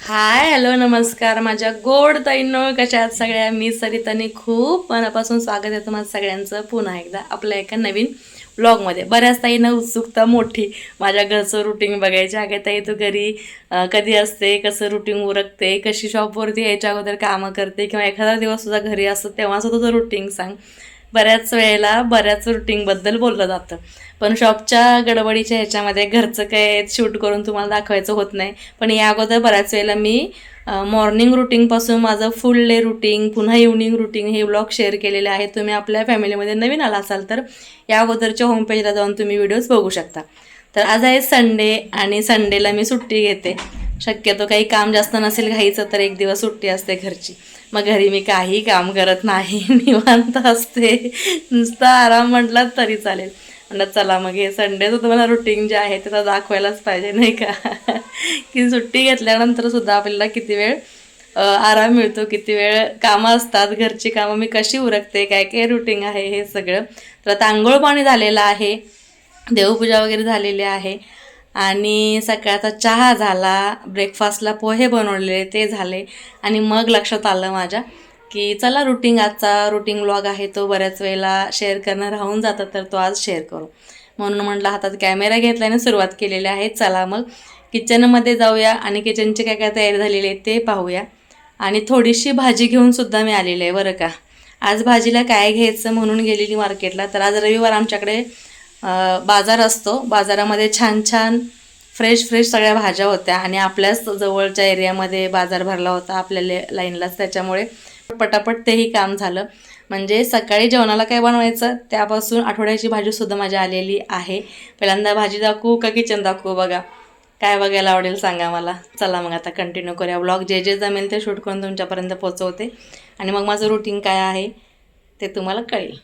Hi hello नमस्कार माझ्या गोड ताईंनो, कशा आहात सगळ्या. मी सरिताने खूप मनापासून स्वागत आहे तुम्हाला सगळ्यांचं पुन्हा एकदा आपल्या एका नवीन व्लॉगमध्ये. बऱ्याच ताईंना उत्सुकता मोठी माझ्या घरचं रुटीन बघायची. अगे ताई तू घरी कधी असते, कसं रुटीन उरकते, कशी शॉपवरती यायच्या अगोदर कामं करते, किंवा एखादा दिवस तुझा घरी असतो तेव्हाच तुझं रुटीन सांग. बऱ्याच वेळेला बऱ्याच रुटीनबद्दल बोललं जातं, पण शॉपच्या गडबडीच्या ह्याच्यामध्ये घरचं काय शूट करून तुम्हाला दाखवायचं होत नाही. पण या अगोदर बऱ्याच वेळेला मी मॉर्निंग रुटीनपासून माझं फुल डे रुटीन, पुन्हा इव्हनिंग रुटीन हे व्लॉग शेअर केलेले आहेत. तुम्ही आपल्या फॅमिलीमध्ये नवीन आला असाल तर या अगोदरच्या होमपेजला जाऊन तुम्ही व्हिडिओज बघू शकता. तर आज आहे संडे आणि संडेला मी सुट्टी घेते. शक्यतो काही काम जास्त नसेल घाईचं तर एक दिवस सुट्टी असते घरची. मग घरी मी काही काम करत नाही, निवांत असते, नुसता आराम म्हटलात तरी चालेल. म्हणलं चला मग हे संडेचं तुम्हाला रुटीन जे आहे ते तर दाखवायलाच पाहिजे नाही का. की सुट्टी घेतल्यानंतर सुद्धा आपल्याला किती वेळ आराम मिळतो, किती वेळ कामं असतात, घरची कामं मी कशी उरकते, काय काय रुटीन आहे हे सगळं. तर आता आंघोळ पाणी झालेलं आहे, देवपूजा वगैरे झालेली आहे, आणि सकाळचा चहा झाला, ब्रेकफास्टला पोहे बनवलेले ते झाले. आणि मग लक्षात आलं माझ्या की चला आजचा रुटीन व्लॉग आहे तो बऱ्याच वेळेला शेअर करणं राहून जातं, तर तो आज शेअर करू म्हणून म्हटलं हातात कॅमेरा घेतल्याने सुरुवात केलेली आहे. चला मग किचनमध्ये जाऊया आणि किचनची काय काय तयारी झालेली आहे ते पाहूया. आणि थोडीशी भाजी घेऊन सुद्धा मी आलेली आहे बरं का. आज भाजीला काय घ्यायचं म्हणून गेलेली मार्केटला. तर आज रविवार आमच्याकडे बाजार असतो. बाजारामध्ये छान छान फ्रेश फ्रेश सगळ्या भाज्या होत्या, आणि आपल्याच जवळच्या एरियामध्ये बाजार भरला होता आपल्या लाईनलाच, त्याच्यामुळे पटापट तेही काम झालं. म्हणजे सकाळी जेवणाला काय बनवायचं त्यापासून आठवड्याची भाजीसुद्धा माझी आलेली आहे. पहिल्यांदा भाजी दाखवू का किचन दाखवू, बघा काय बघायला आवडेल सांगा मला. चला मग आता कंटिन्यू करूया व्लॉग. जे जे जमेल ते शूट करून तुमच्यापर्यंत पोहोचवते, आणि मग माझं रुटीन काय आहे ते तुम्हाला कळेल.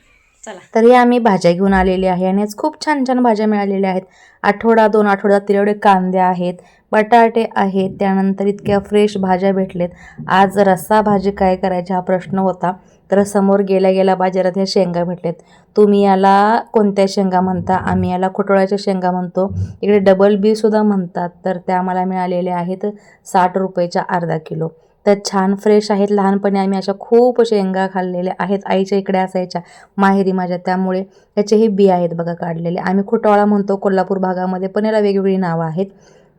चला. तरी आम्ही भाज्या घेऊन आलेले आहे आणि आज खूप छान छान भाज्या मिळालेल्या आहेत. आठवडा 2 आठवड्यात एवढे कांदे आहेत, बटाटे आहेत, त्यानंतर इतक्या फ्रेश भाज्या भेटलेत. आज रस्सा भाजी काय करायची हा प्रश्न होता, तर समोर गेल्या गेल्या बाजारात ह्या शेंगा भेटलेत. तुम्ही याला कोणत्या शेंगा म्हणता? आम्ही याला खुटोळ्याच्या शेंगा म्हणतो, इकडे डबल बी सुद्धा म्हणतात. तर त्या आम्हाला मिळालेल्या आहेत 60 रुपयाच्या अर्धा किलो. तर छान फ्रेश आहेत. लहानपणी आम्ही अशा खूप शेंगा खाल्लेल्या आहेत, आईच्या इकडे असायच्या माहेरी माझ्या, त्यामुळे त्याचेही बी आहेत बघा काढलेले. आम्ही खुटोळा म्हणतो कोल्हापूर भागामध्ये, पण याला वेगवेगळी नावं आहेत.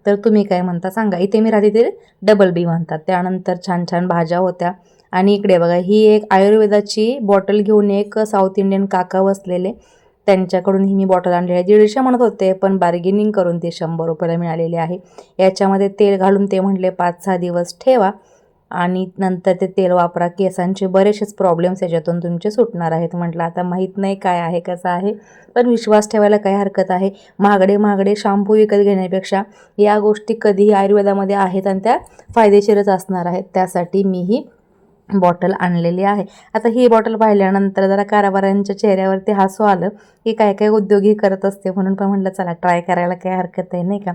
तर तुम्ही काय म्हणता सांगा. इथे मी राहते ते डबल बी म्हणतात. त्यानंतर छान छान भाज्या होत्या. आणि इकडे बघा ही एक आयुर्वेदाची बॉटल घेऊन एक साऊथ इंडियन काका बसलेले, त्यांच्याकडून ही मी बॉटल आणलेली आहे. 150 म्हणत होते, पण बार्गेनिंग करून ते 100 रुपयाला मिळालेले आहे. याच्यामध्ये तेल घालून ते म्हटले 5-6 दिवस ठेवा आणि नंतर ते तेल वापरा, केसांचे बरेचसेच प्रॉब्लेम्स याच्यातून तुमचे सुटणार आहेत. म्हटलं आता माहीत नाही काय आहे कसं आहे, पण विश्वास ठेवायला काही हरकत आहे. महागडे महागडे शॅम्पू विकत घेण्यापेक्षा या गोष्टी कधीही आयुर्वेदामध्ये आहेत आणि त्या फायदेशीरच असणार आहेत. त्यासाठी मी ही बॉटल आणलेली आहे. आता ही बॉटल पाहिल्यानंतर जरा कारभाऱ्यांच्या चेहऱ्यावरती हसू आलं की काय काय उद्योगी करत असते म्हणून, पण म्हटलं चला ट्राय करायला काही हरकत आहे नाही का.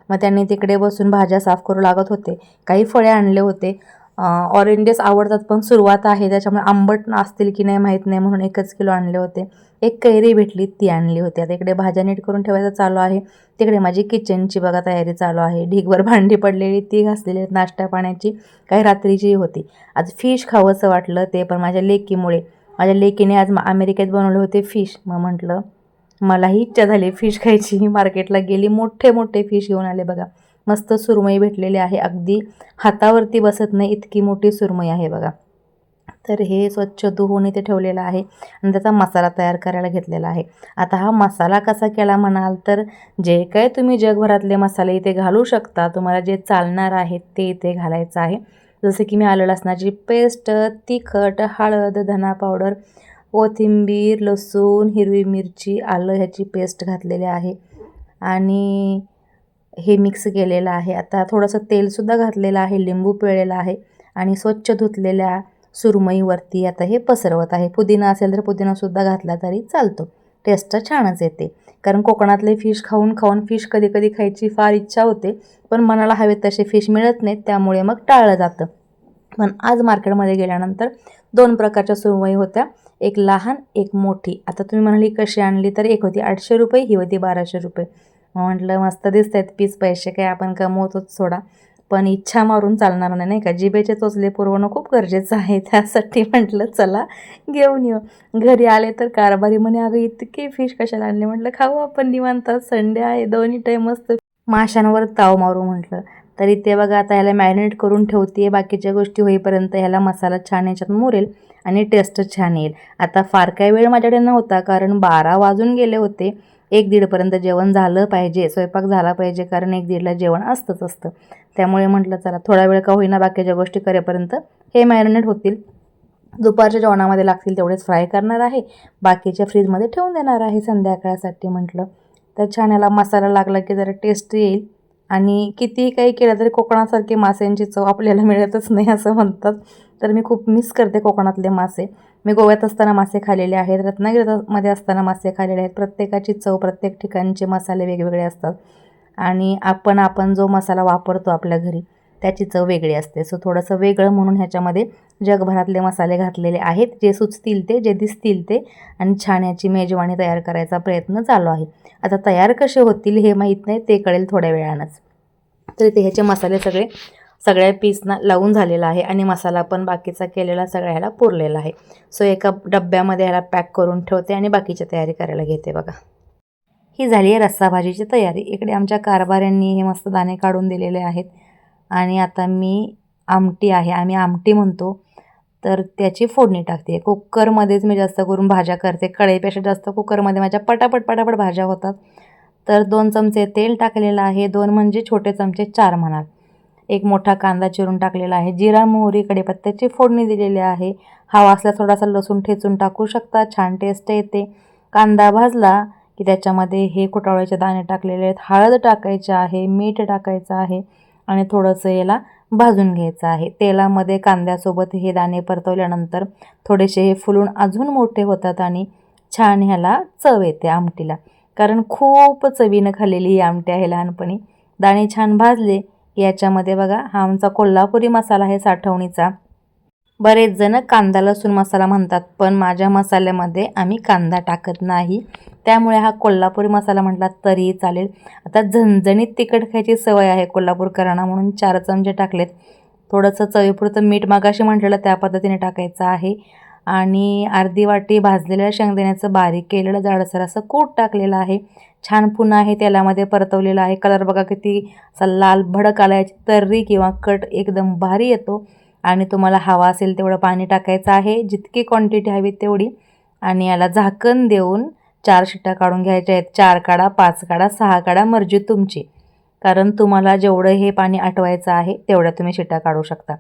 मग त्यांनी तिकडे बसून भाज्या साफ करू लागत होते. काही फळे आणले होते. ऑरेंजेस आवडतात, पण सुरुवात आहे त्याच्यामुळे आंबट असतील की नाही माहीत नाही, म्हणून 1 किलो आणले होते. एक कैरी भेटली ती आणली होती. आता इकडे भाज्या नीट करून ठेवायचं चालू आहे. तिकडे माझी किचनची बघा तयारी चालू आहे. ढीगभर भांडी पडलेली ती घासलेली आहेत, नाश्ता पाण्याची काही रात्रीची होती. आज फिश खावंसं वाटलं, ते पण माझ्या लेकीमुळे. माझ्या लेकीने आज अमेरिकेत बनवले होते फिश. मग म्हटलं मलाही इच्छा झाली फिश खायची. मार्केटला गेली, मोठे मोठे फिश घेऊन आले बघा. मस्त सुरमई भेटलेली आहे, अगदी हातावरती बसत नाही इतकी मोठी सुरमई आहे बघा. तर हे स्वच्छ धुवून इथे ठेवलेलं आहे आणि त्याचा मसाला तयार करायला घेतलेला आहे. आता हा मसाला कसा केला म्हणाल तर, जे काय तुम्ही जगभरातले मसाले इथे घालू शकता, तुम्हाला जे चालणार आहेत ते इथे घालायचं आहे. जसं की मी आलं लसणाची पेस्ट, तिखट, हळद, धना पावडर, कोथिंबीर, लसूण, हिरवी मिरची, आलं ह्याची पेस्ट घातलेली आहे आणि हे मिक्स केलेलं आहे. आता थोडंसं तेलसुद्धा घातलेलं आहे, लिंबू पिळलेला आहे आणि स्वच्छ धुतलेल्या सुरमईवरती आता हे पसरवत आहे. पुदिना असेल तर पुदिनासुद्धा घातला तरी चालतो, टेस्ट छानच येते. कारण कोकणातले फिश खाऊन खाऊन फिश कधी कधी खायची फार इच्छा होते, पण मनाला हवे तसे फिश मिळत नाहीत, त्यामुळे मग टाळलं जातं. पण आज मार्केटमध्ये गेल्यानंतर 2 प्रकारच्या सुरमई होत्या, एक लहान एक मोठी. आता तुम्ही म्हणाली कशी आणली, तर एक होती 800 रुपये, ही होती 1200 रुपये. म्हटलं मस्त दिसत आहेत पीस, पैसे काय आपण कमवतोच सोडा, पण इच्छा मारून चालणार नाही, नाही का. जिभेचे चोचले पुरवणं खूप गरजेचं आहे. त्यासाठी म्हटलं चला घेऊन येऊ. घरी आले तर कारभारी म्हणे, अगं इतके फिश कशाला आणले. म्हटलं खाऊ आपण निवांत, संडे आहे, दोन्ही टाईम मस्त माशांवर ताव मारू म्हटलं. तरी ते बघा आता ह्याला मॅरिनेट करून ठेवते. बाकीच्या गोष्टी होईपर्यंत ह्याला मसाला छान याच्यात मुरेल आणि टेस्ट छान येईल. आता फार काही वेळ माझ्याकडे नव्हता, कारण 12 वाजून गेले होते. 1-1:30पर्यंत जेवण झालं पाहिजे, स्वयंपाक झाला पाहिजे, कारण 1-1:30ला जेवण असतं. त्यामुळे म्हटलं चला थोडा वेळ का होईना बाकीच्या गोष्टी करेपर्यंत हे मॅरिनेट होतील. दुपारच्या जेवणामध्ये लागतील तेवढेच फ्राय करणार आहे, बाकीच्या फ्रीजमध्ये ठेवून देणार आहे संध्याकाळसाठी म्हटलं. तर छान याला मसाला लागला की जरा टेस्ट येईल. आणि कितीही काही केलं तरी कोकणासारखी माशांची चव आपल्याला मिळतच नाही असं म्हणतात. तर मी खूप मिस करते कोकणातले मासे. मी गोव्यात असताना मासे खाल्लेले आहेत, रत्नागिरीमध्ये असताना मासे खाल्लेले आहेत. प्रत्येकाची चव, प्रत्येक ठिकाणचे मसाले वेगवेगळे असतात आणि आपण जो मसाला वापरतो आपल्या घरी त्याची चव वेगळी असते. सो थोडंसं वेगळं म्हणून ह्याच्यामध्ये जगभरातले मसाले घातलेले आहेत, जे सुचतील ते, जे दिसतील ते. आणि छान याची मेजवानी तयार करायचा प्रयत्न चालू आहे. आता तयार कसे होतील हे माहीत नाही, ते कळेल थोड्या वेळानंच. तर ते ह्याचे मसाले सगळ्या पीसना लावून झालेला आहे आणि मसाला पण बाकीचा केलेला सगळ्या ह्याला पुरलेला आहे. सो एका डब्यामध्ये ह्याला पॅक करून ठेवते आणि बाकीची तयारी करायला घेते. बघा, ही झाली आहे रस्सा भाजीची तयारी. इकडे आमच्या कारभाऱ्यांनी हे मस्त दाणे काढून दिलेले आहेत आणि आता मी आमटी आहे, आम्ही आमटी म्हणतो, तर त्याची फोडणी टाकते. कुकरमध्येच मी जास्त करून भाज्या करते, कढईपेक्षा जास्त कुकरमध्ये माझ्या पटापट भाज्या होतात. तर 2 चमचे तेल टाकलेलं आहे, 2 म्हणजे छोटे चमचे 4 म्हणाल. एक मोठा कांदा चिरून टाकलेला आहे, जिरा मोहरी कढीपत्त्याची फोडणी दिलेली आहे. हवा असल्यास थोडासा लसूण ठेचून टाकू शकता, छान टेस्ट येते. कांदा भाजला की त्याच्यामध्ये हे कुटावळ्याचे दाणे टाकलेले आहेत, हळद टाकायचे आहे, मीठ टाकायचं आहे आणि थोडंसं याला भाजून घ्यायचं आहे. तेलामध्ये कांद्यासोबत हे दाणे परतवल्यानंतर थोडेसे हे फुलून अजून मोठे होतात आणि छान ह्याला चव येते आमटीला, कारण खूप चवीनं खाल्लेली ही आमटी आहे लहानपणी. दाणे छान भाजले की याच्यामध्ये बघा, हा आमचा कोल्हापुरी मसाला आहे साठवणीचा. बरेच जण कांदा लसूण मसाला म्हणतात, पण माझ्या मसाल्यामध्ये आम्ही कांदा टाकत नाही, त्यामुळे हा कोल्हापुरी मसाला म्हटला तरीही चालेल. आता झणझणीत तिखट खायची सवय आहे कोल्हापूरकरांना, म्हणून 4 चमचे टाकलेत. थोडंसं चवीपुरतं मीठ मागाशी म्हटलेलं त्या पद्धतीने टाकायचं आहे आणि अर्धी वाटी भाजलेल्या शेंगदाण्याचं बारीक केलेलं जाडसर असं कूट टाकलेलं आहे. छान पुन्हा हे तेलामध्ये परतवलेलं आहे. कलर बघा किती असा लाल भडक आला, याची तर्री किंवा कट एकदम भारी येतो. आणि तुम्हाला हवा असेल तेवढं पाणी टाकायचं आहे, जितकी क्वांटिटी हवी तेवढी. आणि याला झाकण देऊन 4 शिट्ट्या काढून घ्यायच्या आहेत. 4 काढा, 5 काढा, 6 काढा, मर्जी तुमची, कारण तुम्हाला जेवढं हे पाणी आटवायचं आहे तेवढ्या तुम्ही शिट्ट्या काढू शकता.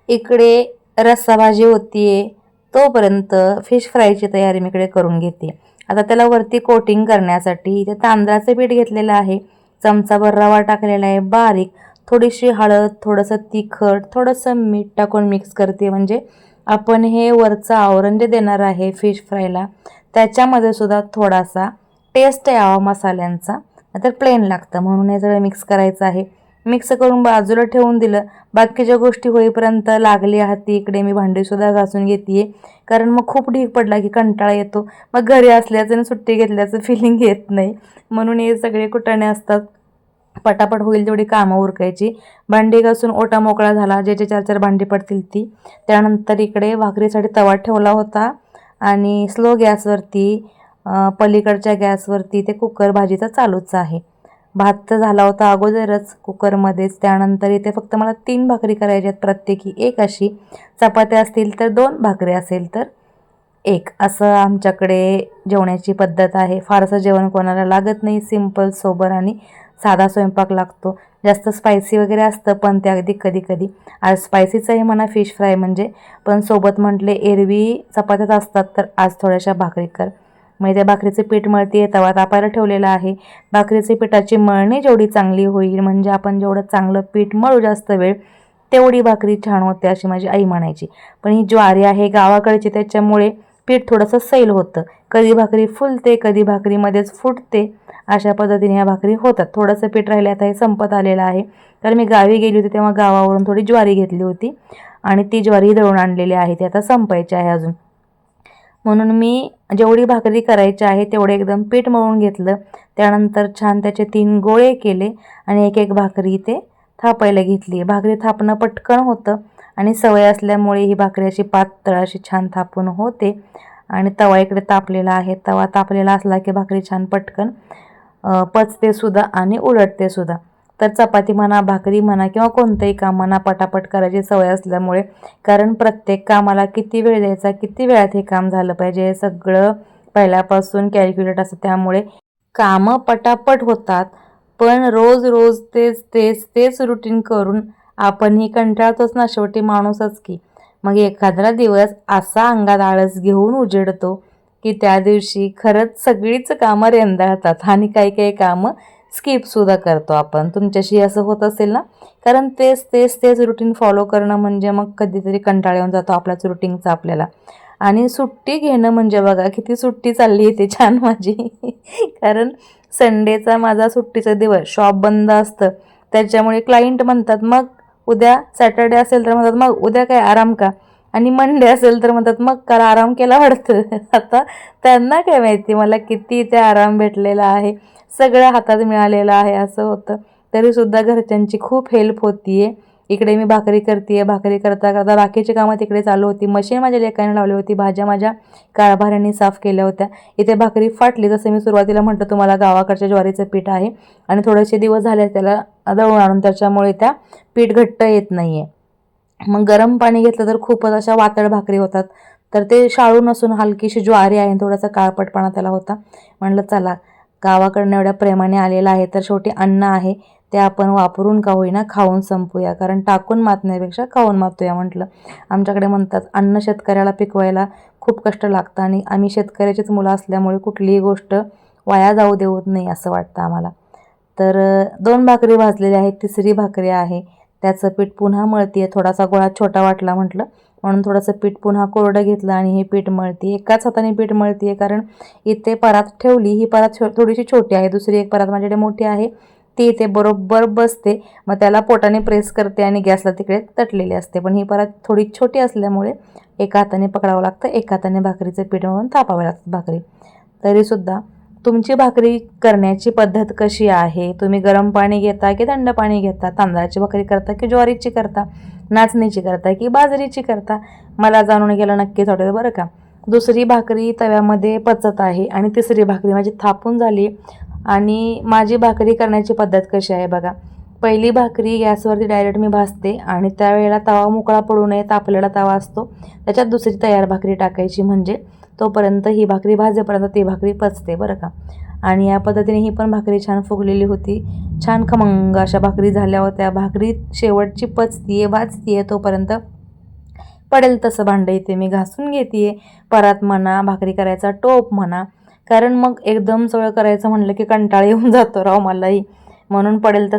इकडे रस्सा भाजी होतीये, तोपर्यंत फिश फ्रायची तयारी मी इकडे करून घेते. आता त्याला वरती कोटिंग करण्यासाठी इथे तांदळाचं पीठ घेतलेलं आहे, चमचाभर रवा टाकलेला आहे बारीक, थोडीशी हळद, थोडंसं तिखट, थोडंसं मीठ टाकून मिक्स करते. म्हणजे आपण हे वरचं आवरण जे देणार आहे फिश फ्रायला, त्याच्यामध्ये सुद्धा थोडासा टेस्ट यावा मसाल्यांचा, नाहीतर प्लेन लागतं, म्हणून हे सगळं मिक्स करायचं आहे. मिक्स करून बाजूला ठेवून दिलं. बाकीच्या गोष्टी होईपर्यंत लागली हाती इकडे मी भांडीसुद्धा घासून घेते, कारण मग खूप ढीग पडला की कंटाळा येतो, मग घरी असल्याचं आणि सुट्टी घेतल्याचं फिलिंग येत नाही. म्हणून हे सगळे कुटाणे असतात, पटापट होईल तेवढी कामं उरकायची. भांडी घासून ओटा मोकळा झाला, जे 4 भांडी पडतील ती. त्यानंतर इकडे भाकरीसाठी तवा ठेवला होता आणि स्लो गॅसवरती, पलीकडच्या गॅसवरती ते कुकर भाजीचा चालूच आहे. भात तर झाला होता अगोदरच कुकरमध्येच. त्यानंतर इथे फक्त मला 3 भाकरी करायच्या आहेत, प्रत्येकी 1 अशी. चपात्या असतील तर 2, भाकरी असेल तर 1, असं आमच्याकडे जेवण्याची पद्धत आहे. फारसं जेवण कोणाला लागत नाही, सिंपल सोबर आणि साधा स्वयंपाक लागतो. जास्त स्पायसी वगैरे असतं, पण ते अगदी कधी आज स्पायसीचं आहे म्हणा फिश फ्राय म्हणजे, पण सोबत म्हटले एरवी चपात्याच असतात तर आज थोड्याशा भाकरी कर. मग त्या भाकरीचे पीठ मळते, तवा तापायला ठेवलेला आहे. भाकरीचे पिठाची मळणी जेवढी चांगली होईल, म्हणजे आपण जेवढं चांगलं पीठ मळू जास्त वेळ, तेवढी भाकरी छान होते अशी माझी आई म्हणायची. पण ही ज्वारी आहे गावाकडची, त्याच्यामुळे पीठ थोडंसं सैल होतं, कधी भाकरी फुलते, कधी भाकरीमध्येच फुटते, अशा पद्धतीने ह्या भाकरी होतात. थोडंसं पीठ राहिले, आता हे संपत आलेलं आहे. तर मी गावी गेली होती तेव्हा गावावरून थोडी ज्वारी घेतली होती आणि ती ज्वारी दळून आणलेली आहे, ती आता संपायची आहे अजून. म्हणून मी जेवढी भाकरी करायची आहे तेवढे एकदम पीठ मळून घेतलं. त्यानंतर छान त्याचे 3 गोळे केले आणि एक भाकरी ते थापायला घेतली. भाकरी थापणं पटकन होतं आणि सवय असल्यामुळे ही भाकरी अशी पातळ अशी छान थापून होते. आणि तवा इकडे तापलेला आहे. तवा तापलेला असला की भाकरी छान पटकन पचते सुद्धा आणि उलटते सुद्धा. तर चपाती म्हणा, भाकरी म्हणा किंवा कोणतंही काम म्हणा पटापट करायची सवय असल्यामुळे, कारण प्रत्येक कामाला किती वेळ द्यायचा, किती वेळात हे काम झालं पाहिजे हे सगळं पहिल्यापासून कॅल्क्युलेट असतं. त्यामुळे कामं पटापट होतात. पण रोज रोज तेच रुटीन करून आपणही कंटाळतोच ना, शेवटी माणूसच की. मग एखादा दिवस असा अंगात आळस घेऊन उजेडतो की त्या दिवशी खरंच सगळीच कामं रेंगाळतात आणि काही काही कामं स्किपसुद्धा करतो आपण. तुमच्याशी असं होत असेल ना? कारण तेच रुटीन फॉलो करणं म्हणजे मग कधीतरी कंटाळा येऊन जातो आपल्याच रुटीनचा आपल्याला. आणि सुट्टी घेणं म्हणजे बघा किती सुट्टी चालली आहे ते छान माझी. कारण संडेचा माझा सुट्टीचा दिवस, शॉप बंद असतं. त्याच्यामुळे क्लायंट म्हणतात मग उद्या सॅटर्डे असेल तर म्हणतात मग उद्या काय आराम का? आणि मंडे असेल तर म्हणतात मग काल आराम केला वाटतं. आता त्यांना काय माहिती मला किती ते आराम भेटलेला आहे, सगळं हातात मिळालेलं आहे असं होतं. तरीसुद्धा घरच्यांची खूप हेल्प होती आहे. इकडे मी भाकरी करते, भाकरी करता करता बाकीची कामं तिकडे चालू होती. मशीन माझ्या लेकाने लावली होती, भाज्या माझ्या कारभाऱ्यांनी साफ केल्या होत्या. इथे भाकरी फाटली, जसं मी सुरुवातीला म्हटलं तुम्हाला गावाकडच्या ज्वारीचं पीठ आहे आणि थोडेसे दिवस झाले त्याला दळून आणून, त्याच्यामुळे त्या पीठ घट्ट येत नाही आहे. मग गरम पाणी घेतलं तर खूपच अशा वातळ भाकरी होतात. तर ते शाळू नसून हलकीशी ज्वारी आहे, थोडासा काळपटपणा त्याला होता. म्हटलं चला गावाकडनं एवढ्या प्रेमाने आलेला आहे तर शेवटी अन्न आहे ते आपण वापरून का होईना खाऊन संपूया, कारण टाकून मातण्यापेक्षा खाऊन मातूया म्हटलं. आमच्याकडे म्हणतात अन्न शेतकऱ्याला पिकवायला खूप कष्ट लागतं आणि आम्ही शेतकऱ्याचीच मुलं असल्यामुळे कुठलीही गोष्ट वाया जाऊ देऊत नाही असं वाटतं आम्हाला. तर 2 भाकरी भाजलेल्या आहेत, तिसरी भाकरी आहे. त्याचं पीठ पुन्हा मळते आहे. थोडासा गोळा छोटा वाटला म्हटलं म्हणून थोडंसं पीठ पुन्हा कोरडं घेतलं आणि हे पीठ मळते. एकाच हाताने पीठ मळते आहे, कारण इथे परात ठेवली, ही परात थोडीशी छोटी आहे. दुसरी एक परात माझ्याकडे मोठी आहे, ती इथे बरोबर बसते. मग त्याला पोटाने प्रेस करते आणि गॅसला तिकडे तटलेली असते. पण ही परात थोडी छोटी असल्यामुळे एका हाताने पकडावं लागतं, एका हाताने भाकरीचं पीठ मळून थापावं लागतं भाकरी. तरीसुद्धा तुमची भाकरी करण्याची पद्धत कशी आहे? तुम्ही गरम पाणी घेता की थंड पाणी घेता? तांदळाची भाकरी करता की ज्वारीची करता? नाचणीची करता की बाजरीची करता? मला जाणून गेलं नक्कीच वाटेल बरं का. दुसरी भाकरी तव्यामध्ये पचत आहे आणि तिसरी भाकरी माझी थापून झाली. आणि माझी भाकरी करण्याची पद्धत कशी आहे बघा. पहिली भाकरी गॅसवरती डायरेक्ट मी भाजते आणि त्यावेळेला तवा मोकळा पडू नये, तापलेला तवा असतो त्याच्यात दुसरी तयार भाकरी टाकायची, म्हणजे तोपर्यंत ही भाकरी भाजेपर्यंत ती भाकरी पचते बरं का. आणि या पद्धतीने ही पण भाकरी छान फुगलेली होती, छान खमंग अशा भाकरी झाल्या होत्या. भाकरी शेवटची पचतीये भाजतीये तोपर्यंत पडेल तसं भांडं इथे मी घासून घेते आहे. परात म्हणा, भाकरी करायचा टोप म्हणा, कारण मग एकदम सगळं करायचं म्हणलं की कंटाळा येऊन जातो राव मलाही. म्हणून पडेल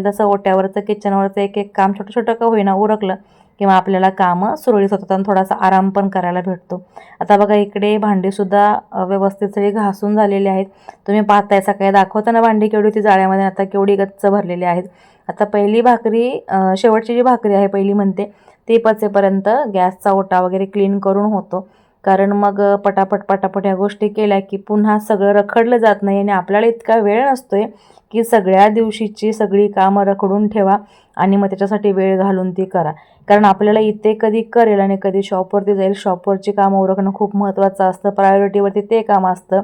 तसं ओट्यावरचं किचनवरचं एक एक काम छोटं छोटं का होईना उरकलं किंवा आपल्याला कामं सुरळीत होतात आणि थोडासा आराम पण करायला भेटतो. आता बघा इकडे भांडीसुद्धा व्यवस्थित सगळी घासून झालेली आहेत. तुम्ही पाहताय सकाळी दाखवताना भांडी केवढी होती जाळ्यामध्ये, आता केवढी गच्च भरलेली आहेत. आता पहिली भाकरी, शेवटची जी भाकरी आहे पहिली म्हणते, ती पचेपर्यंत गॅसचा ओटा वगैरे क्लीन करून होतो. कारण मग पटापट ह्या गोष्टी केल्या की पुन्हा सगळं रखडलं जात नाही आणि आपल्याला इतका वेळ नसतोय की सगळ्या दिवशीची सगळी कामं रखडून ठेवा आणि मग त्याच्यासाठी वेळ घालून ती करा. कारण आपल्याला इथे कधी करेल आणि कधी शॉपवरती जाईल, शॉपवरची कामं उरकणं खूप महत्त्वाचं असतं, प्रायोरिटीवरती ते काम असतं.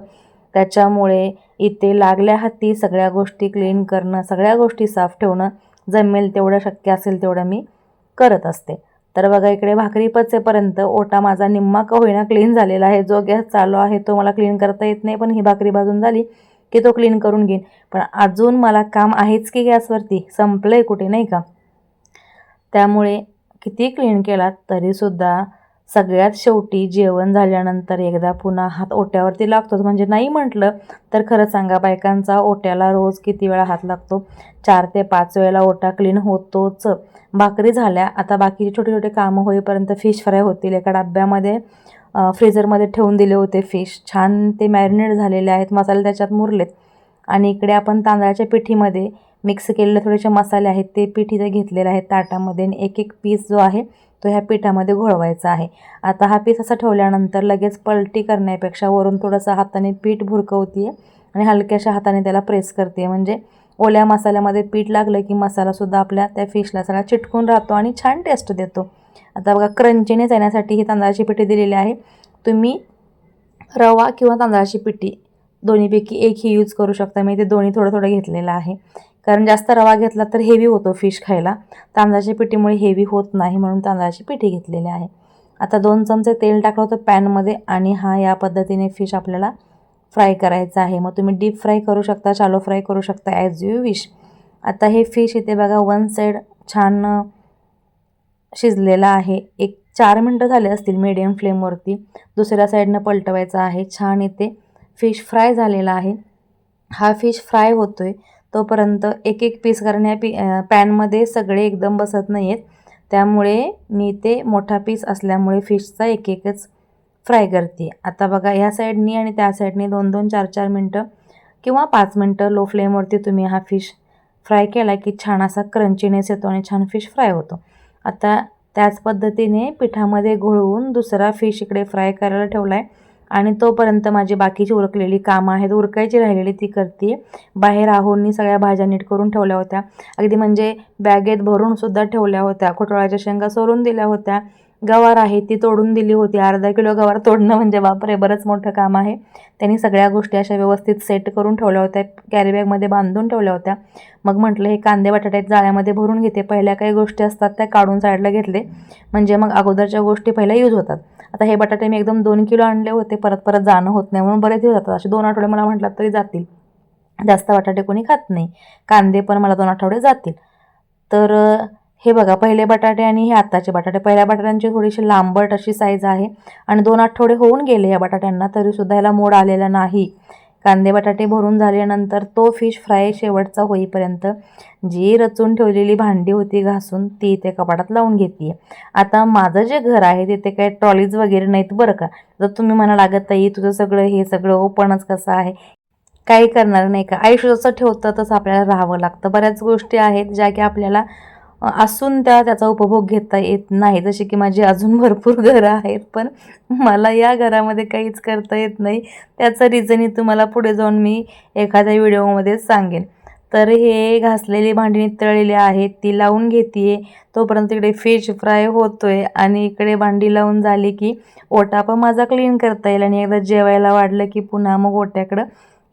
त्याच्यामुळे इथे लागल्या हाती सगळ्या गोष्टी क्लीन करणं, सगळ्या गोष्टी साफ ठेवणं, जमेल तेवढं शक्य असेल तेवढं मी करत असते. तर बघा इकडे भाकरी पचेपर्यंत ओटा माझा निम्मा का होईना क्लीन झालेला आहे. जो गॅस चालू आहे तो मला क्लीन करता येत नाही, पण ही भाकरी भाजून झाली की तो क्लीन करून घेईन. पण अजून मला काम आहेच की गॅसवरती, संपलं आहे कुठे नाही का. त्यामुळे किती क्लीन केलात तरीसुद्धा सगळ्यात शेवटी जेवण झाल्यानंतर एकदा पुन्हा हात ओट्यावरती लागतोच. म्हणजे नाही म्हटलं तर खरं सांगा बायकांचा ओट्याला रोज किती वेळा हात लागतो? 4 ते 5 वेळेला ओटा क्लीन होतोच. भाकरी झाल्या, आता बाकीचे छोटे छोटे कामं होईपर्यंत फिश फ्राय होतील. एका डब्यामध्ये फ्रीझरमध्ये ठेवून दिले होते फिश, छान ते मॅरिनेट झालेले आहेत, मसाले त्याच्यात मुरलेत. आणि इकडे आपण तांदळाच्या पिठीमध्ये मिक्स केलेले थोडेसे मसाले आहेत ते पीठ इथे घेतलेले आहेत ताटामध्ये आणि एक एक पीस जो आहे तो ह्या पिठामध्ये घोळवायचा आहे. आता हा पीस असा ठेवल्यानंतर लगेच पलटी करण्यापेक्षा वरून थोडंसं हाताने पीठ भुरकवते आणि हलक्याशा हाताने त्याला प्रेस करते, म्हणजे ओल्या मसाल्यामध्ये पीठ लागलं की मसालासुद्धा आपल्या त्या फिशला सगळा चिटकून राहतो आणि छान टेस्ट देतो. आता बघा क्रंचीनेस येण्यासाठी ही तांदळाची पिठी दिलेली आहे. तुम्ही रवा किंवा तांदळाची पिठी दोन्हीपैकी एक ही यूज करू शकता. मी ते दोन्ही थोडं थोडं घेतलेलं आहे, कारण जास्त रवा घेतला तर हेवी होतो फिश खायला. तांदळाच्या पिठीमुळे हेवी होत नाही, म्हणून तांदळाची पिठी घेतलेली आहे. आता 2 चमचे तेल टाकलं होतं पॅनमध्ये आणि या पद्धतीने फिश आपल्याला फ्राय करायचा आहे. मग तुम्ही डीप फ्राय करू शकता, शॅलो फ्राय करू शकता, ॲज यू विश. आता हे फिश इथे बघा वन साईड छान शिजलेला आहे. एक 4 मिनटं झाले असतील मीडियम फ्लेमवरती. दुसऱ्या साईडनं पलटवायचं आहे. छान इथे फिश फ्राय झालेला आहे. हा फिश फ्राय होतोय तोपर्यंत एक एक पीस, कारण या पॅनमध्ये सगळे एकदम बसत नाही आहेत, त्यामुळे मी ते मोठा पीस असल्यामुळे फिशचा एक एकच फ्राय करते. आता बघा ह्या साईडनी आणि त्या साईडनी 2-2, 4-4 मिनटं किंवा 5 मिनटं लो फ्लेमवरती तुम्ही हा फिश फ्राय केला की छान असा क्रंचीनेस येतो आणि छान फिश फ्राय होतो. आता त्याच पद्धतीने पिठामध्ये घोळवून दुसरा फिश इकडे फ्राय करायला ठेवला आहे आणि तोपर्यंत माझी बाकीची उरकलेली कामं आहेत, उरकायची राहिलेली ती करते. बाहेर आहोंनी सगळ्या भाज्या नीट करून ठेवल्या होत्या, अगदी म्हणजे बॅगेत भरूनसुद्धा ठेवल्या होत्या. खोटोळ्याच्या शेंगा सोलून दिल्या होत्या. गवार आहे ती तोडून दिली होती. अर्धा किलो गवार तोडणं म्हणजे बापरे बरंच मोठं काम आहे. त्यांनी सगळ्या गोष्टी अशा व्यवस्थित सेट करून ठेवल्या होत्या, कॅरीबॅगमध्ये बांधून ठेवल्या होत्या. मग म्हटलं हे कांदे बटाटे जाळ्यामध्ये भरून घेते. पहिल्या काही गोष्टी असतात त्या काढून साईडला घेतले, म्हणजे मग अगोदरच्या गोष्टी पहिल्या यूज होतात. आता हे बटाटे मी एकदम 2 किलो आणले होते, परत परत जाणं होत नाही म्हणून बरेच दिवस जातात. असे 2 आठवडे मला म्हटलात तरी जातील. जास्त बटाटे कोणी खात नाही. कांदे पण मला 2 आठवडे जातील. तर हे बघा पहिले बटाटे आणि हे आत्ताचे बटाटे. पहिल्या बटाट्यांची थोडीशी लांबट अशी साईज आहे आणि 2 आठवडे होऊन गेले या बटाट्यांना, तरीसुद्धा याला मोड आलेला नाही. कांदे बटाटे भरून झाल्यानंतर तो फिश फ्राय शेवटचा होईपर्यंत जी रचून ठेवलेली भांडी होती घासून ती ते कपाटात लावून घेते. आता माझं जे घर आहे तिथे काही ट्रॉलीज वगैरे नाहीत बरं का. जर तुम्ही म्हणा लागत ताई तुझं सगळं हे सगळं ओपनच कसं आहे, काही करणार नाही का. आयुष्य जसं ठेवतं तसं आपल्याला राहावं लागतं. बऱ्याच गोष्टी आहेत ज्या की आपल्याला असून त्याचा उपभोग घेता येत नाही. जशी की माझी अजून भरपूर घरं आहेत, पण मला या घरामध्ये काहीच करता येत नाही. त्याचं रिझनही तुम्हाला पुढे जाऊन मी एखाद्या व्हिडिओमध्ये सांगेन. तर हे घासलेली भांडी नितळलेली आहेत ती लावून घेते. तोपर्यंत इकडे फिश फ्राय होतोय आणि इकडे भांडी लावून झाली की ओटा पण माझा क्लीन करता येईल आणि एकदा जेवायला वाढलं की पुन्हा मग ओट्याकडं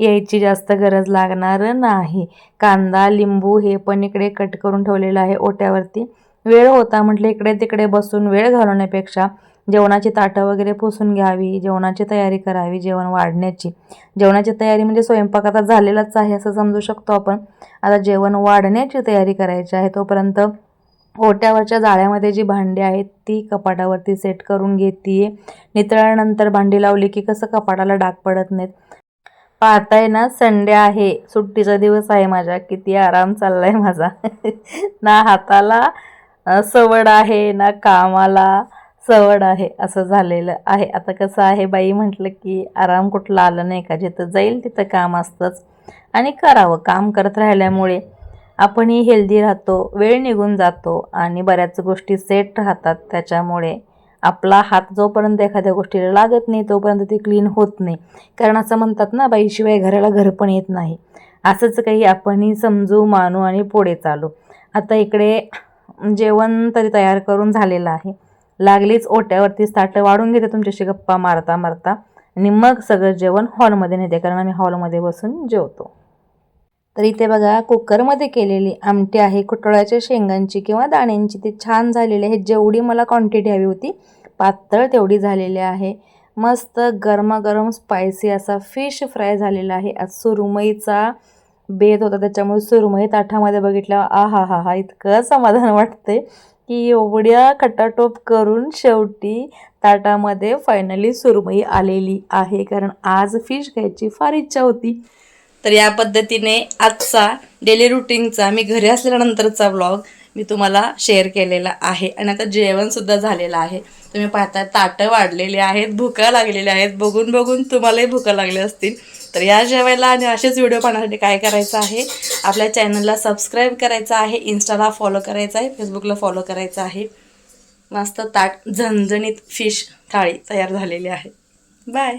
यायची जास्त गरज लागणार नाही. कांदा लिंबू हे पण इकडे कट करून ठेवलेलं आहे ओट्यावरती. वेळ होता म्हटलं इकडे तिकडे बसून वेळ घालवण्यापेक्षा जेवणाची ताटं वगैरे पुसून घ्यावी, जेवणाची तयारी करावी, जेवण वाढण्याची. जेवणाची तयारी म्हणजे स्वयंपाक आता झालेलाच आहे असं समजू शकतो आपण. आता जेवण वाढण्याची तयारी करायची आहे. तोपर्यंत ओट्यावरच्या जाळ्यामध्ये जी भांडी आहेत ती कपाटावरती सेट करून घेते. नितळल्यानंतर भांडी लावली की कसं कपाटाला डाग पडत नाहीत. पाहताय ना संडे आहे, सुट्टीचा दिवस आहे माझ्या. किती आराम चाललाय माझा. ना हाताला सवड आहे ना कामाला सवड आहे, असं झालेलं आहे. आता कसं आहे बाई म्हटलं की आराम कुठला आलं नाही का. जिथं जाईल तिथं काम असतंच आणि करावं. काम करत राहिल्यामुळे आपणही हेल्दी राहतो, वेळ निघून जातो आणि बऱ्याच गोष्टी सेट राहतात. त्याच्यामुळे आपला हात जोपर्यंत एखाद्या गोष्टीला लागत नाही तोपर्यंत ती क्लीन होत नाही. कारण असं म्हणतात ना बाईशिवाय घराला घर पण येत नाही. असंच काही आपणही समजू मानू आणि पुढे चालू. आता इकडे जेवण तरी तयार करून झालेलं आहे. लागलीच ओट्यावरतीच ताटं वाढून घेते तुमच्याशी गप्पा मारता मारता आणि मग सगळं जेवण हॉलमध्ये नेते, कारण आम्ही हॉलमध्ये बसून जेवतो. तर इथे बघा कुकरमध्ये केलेली आमटी आहे कुटोळ्याच्या शेंगांची किंवा दाण्यांची. ती छान झालेली आहे. जेवढी मला क्वांटिटी हवी होती पातळ तेवढी झालेली आहे. मस्त गरमागरम स्पायसी असा फिश फ्राय झालेला आहे. आज सुरमईचा बेत होता त्याच्यामुळे सुरमई ताटामध्ये बघितल्यावर हा हा इतकं समाधान वाटते की एवढ्या खटाटोप करून शेवटी ताटामध्ये फायनली सुरमई आलेली आहे, कारण आज फिश खायची फार इच्छा होती. तर या पद्धतीने आजचा डेली रुटीनचा मी घरी असल्यानंतरचा व्लॉग मी तुम्हाला शेअर केलेला आहे. आणि आता जेवणसुद्धा झालेलं आहे. तुम्ही पाहता ताटं वाढलेली आहेत, भुका लागलेल्या आहेत. बघून बघून तुम्हालाही भुका लागल्या असतील. तर या जेवायला आणि असेच व्हिडिओ पाहण्यासाठी काय करायचं आहे, आपल्या चॅनलला सबस्क्राईब करायचं आहे, इंस्टाला फॉलो करायचं आहे, फेसबुकला फॉलो करायचं आहे. मस्त ताट झणझणीत फिश थाळी तयार झालेली आहे. बाय.